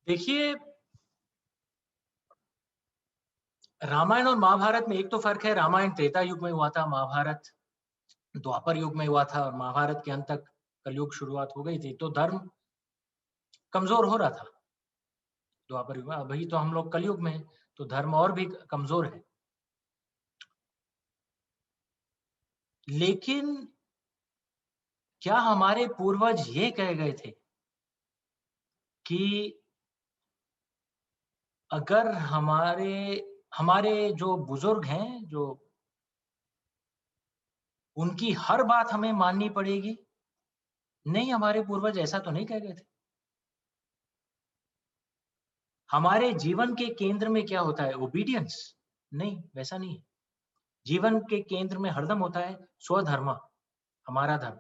देखिए, रामायण और महाभारत में एक तो फर्क है। रामायण त्रेता युग में हुआ था, महाभारत द्वापर युग में हुआ था और महाभारत के अंत तक कलयुग शुरुआत हो गई थी। तो धर्म कमजोर हो रहा था द्वापर युग में। अभी तो हम लोग कलयुग में हैं, तो धर्म और भी कमजोर है। लेकिन क्या हमारे पूर्वज ये कह गए थे कि अगर हमारे हमारे जो बुजुर्ग हैं, जो उनकी हर बात हमें माननी पड़ेगी? नहीं, हमारे पूर्वज ऐसा तो नहीं कह गए थे। हमारे जीवन के केंद्र में क्या होता है? ओबीडियंस? नहीं, वैसा नहीं है। जीवन के केंद्र में हरदम होता है स्वधर्म, हमारा धर्म।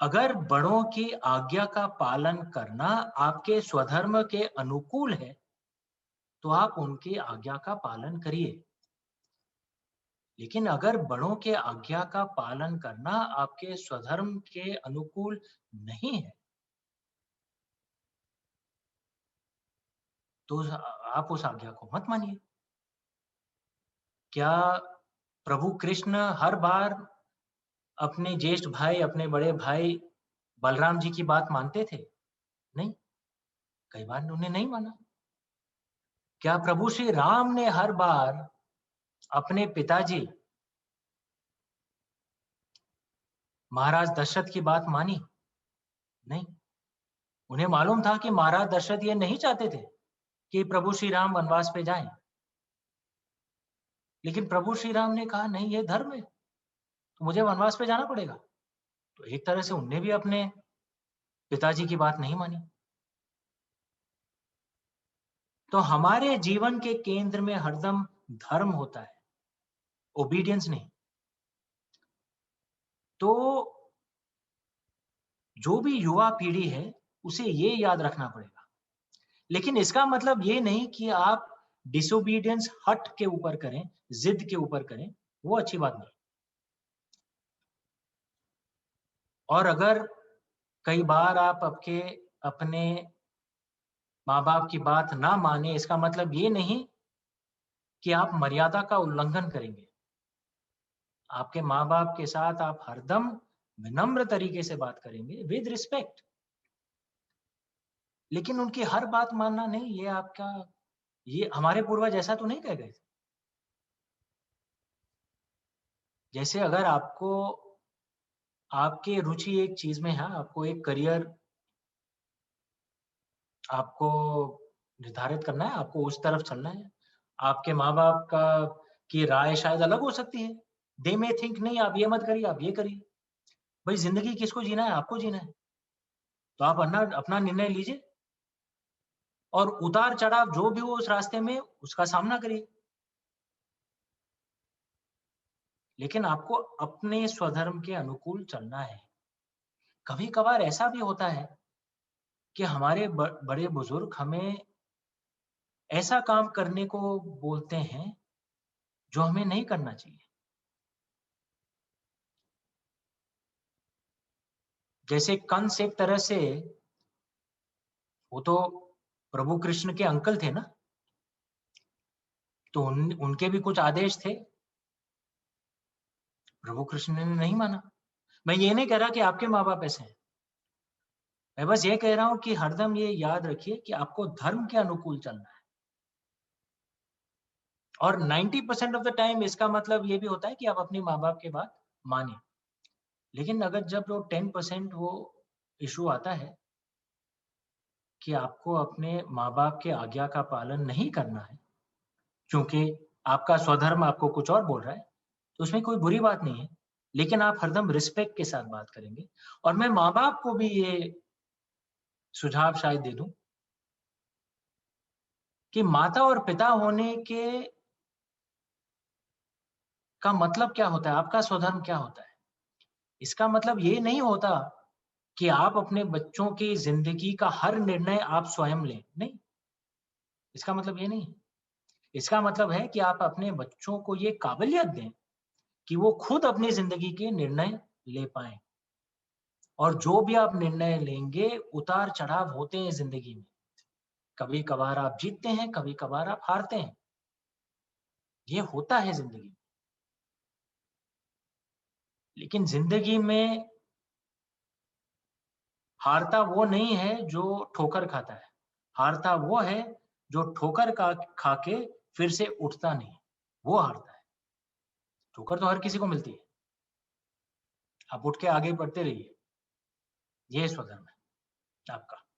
अगर बड़ों की आज्ञा का पालन करना आपके स्वधर्म के अनुकूल है, तो आप उनकी आज्ञा का पालन करिए। लेकिन अगर बड़ों के आज्ञा का पालन करना आपके स्वधर्म के अनुकूल नहीं है, तो आप उस आज्ञा को मत मानिए। क्या प्रभु कृष्ण हर बार अपने ज्येष्ठ भाई, अपने बड़े भाई बलराम जी की बात मानते थे? नहीं, कई बार उन्हें नहीं माना। क्या प्रभु श्री राम ने हर बार अपने पिताजी महाराज दशरथ की बात मानी? नहीं। उन्हें मालूम था कि महाराज दशरथ ये नहीं चाहते थे कि प्रभु श्री राम वनवास पे जाएं। लेकिन प्रभु श्री राम ने कहा नहीं, ये धर्म है, तो मुझे वनवास पे जाना पड़ेगा। तो एक तरह से उनने भी अपने पिताजी की बात नहीं मानी। तो हमारे जीवन के केंद्र में हरदम धर्म होता है, ओबीडियंस नहीं। तो जो भी युवा पीढ़ी है, उसे ये याद रखना पड़ेगा। लेकिन इसका मतलब ये नहीं कि आप डिसोबीडियंस हट के ऊपर करें, जिद के ऊपर करें, वो अच्छी बात नहीं। और अगर कई बार आप अपने माँ बाप की बात ना माने, इसका मतलब ये नहीं कि आप मर्यादा का उल्लंघन करेंगे। आपके माँ बाप के साथ आप हरदम विनम्र तरीके से बात करेंगे, विद रिस्पेक्ट। लेकिन उनकी हर बात मानना नहीं, ये हमारे पूर्वज ऐसा तो नहीं कह गए थे। जैसे अगर आपकी रुचि एक चीज में है, आपको एक करियर आपको निर्धारित करना है, आपको उस तरफ चलना है। आपके माँ-बाप का की राय शायद अलग हो सकती है। दे मे थिंक नहीं, आप ये मत करिए, आप ये करिए। भाई ज़िंदगी किसको जीना है? आपको जीना है। तो आप अपना अपना निर्णय लीजिए और उतार-चढ़ाव जो भी हो उस रास्ते में, उसका सामना करिए। लेकिन आपको अपने स्वधर्म के अनुकूल चलना है। कभी-कभार ऐसा भी होता है कि हमारे बड़े बुजुर्ग हमें ऐसा काम करने को बोलते हैं, जो हमें नहीं करना चाहिए। जैसे कंस एक तरह से वो तो प्रभु कृष्ण के अंकल थे ना, तो उनके भी कुछ आदेश थे, प्रभु कृष्ण ने नहीं माना। मैं ये नहीं कह रहा कि आपके माँ-बाप ऐसे हैं। मैं बस ये कह रहा हूँ कि हरदम ये याद रखिए कि आपको धर्म के अनुकूल चलना है। और 90% ऑफ द टाइम इसका मतलब ये भी होता है कि आप अपने माँ-बाप की बात मानें। लेकिन अगर जब वो 10% वो इश्यू आता है कि आपको अपने माँ-बाप के आज्ञा का पालन नहीं करना है, क्योंकि आपका स्वधर्म आपको कुछ और बोल रहा है, तो उसमें कोई बुरी बात नहीं है। लेकिन आप हरदम रिस्पेक्ट के साथ बात करेंगे। और मैं माँ-बाप को भी ये सुझाव शायद दे दूँ कि माता और पिता होने के का मतलब क्या होता है? आपका स्वधर्म क्या होता है? इसका मतलब ये नहीं होता कि आप अपने बच्चों की ज़िंदगी का हर निर्णय आप स्वयं लें, नहीं, इसका मतलब ये नहीं है। इसका मतलब है कि आप अपने बच्चों को ये काबिलियत दें कि वो खुद अपनी ज़िंदगी के निर्णय ले पाएँ। और जो भी आप निर्णय लेंगे, उतार-चढ़ाव होते हैं ज़िंदगी में। कभी-कभार आप जीतते हैं, कभी-कभार आप हारते हैं। ये होता है ज़िंदगी में। लेकिन ज़िंदगी में हारता वो नहीं है जो ठोकर खाता है। हारता वो है जो ठोकर का खा के फिर से उठता नहीं, वो हारता है। ठोकर तो हर किसी को मिलती है। आप उठ के आगे बढ़ते रहिए। ये स्वधर्म है आपका।